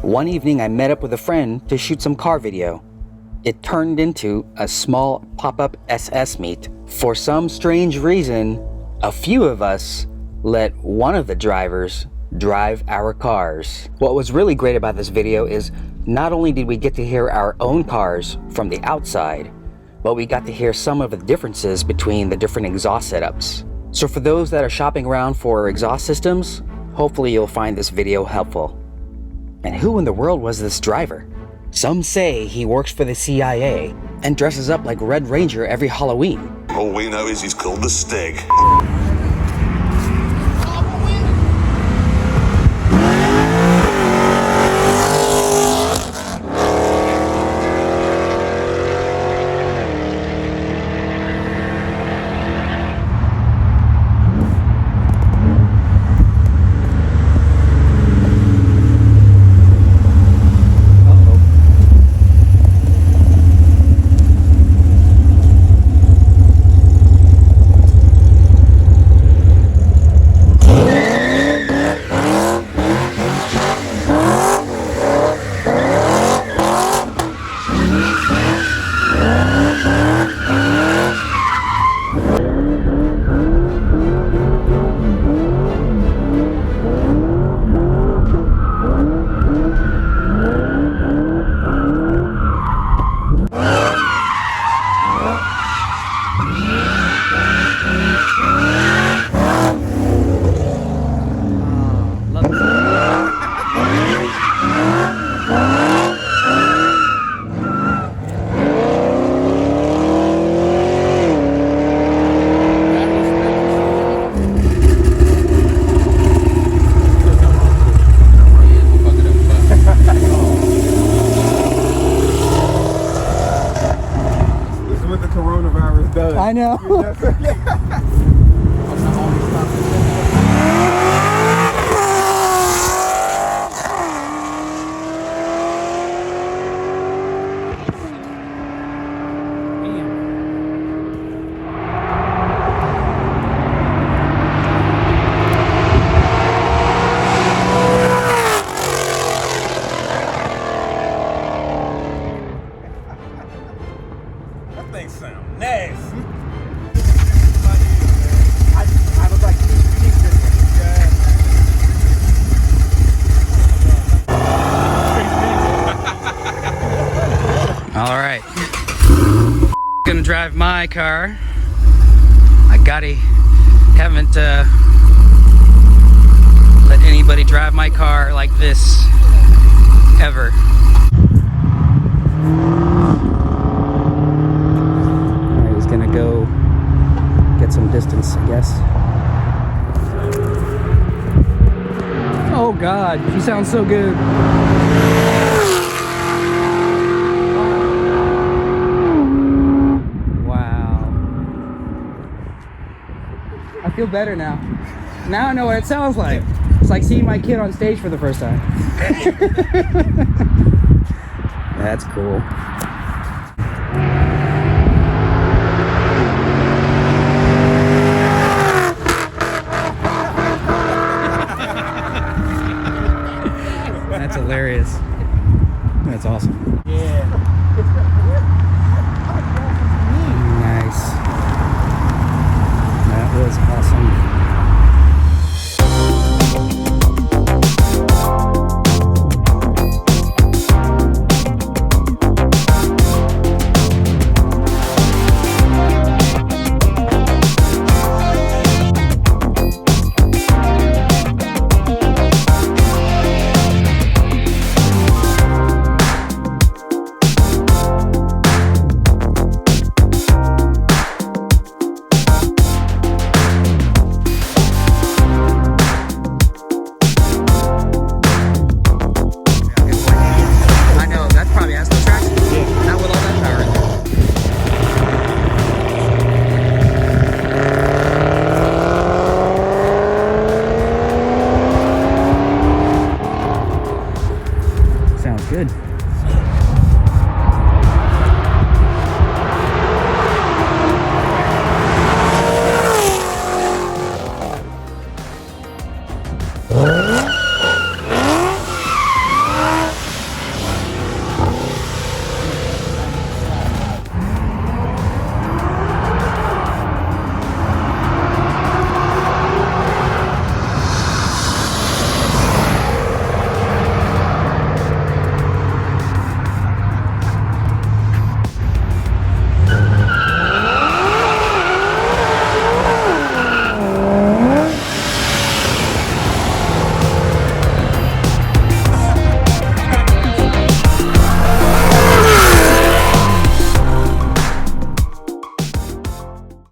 One evening I met up with a friend to shoot some car video. It turned into a small pop-up SS meet. For some strange reason, a few of us let one of the drivers drive our cars. What was really great about this video is not only did we get to hear our own cars from the outside, but we got to hear some of the differences between the different exhaust setups. So for those that are shopping around for exhaust systems, hopefully you'll find this video helpful. And who in the world was this driver? Some say he works for the CIA and dresses up like Red Ranger every Halloween. All we know is he's called the Stig. I know. That thing sound nasty. All right, gonna drive my car. Haven't let anybody drive my car like this ever. All right, he's gonna go get some distance, I guess. Oh God, she sounds so good. I feel better now. Now I know what it sounds like. It's like seeing my kid on stage for the first time. That's cool. That's hilarious. That's awesome.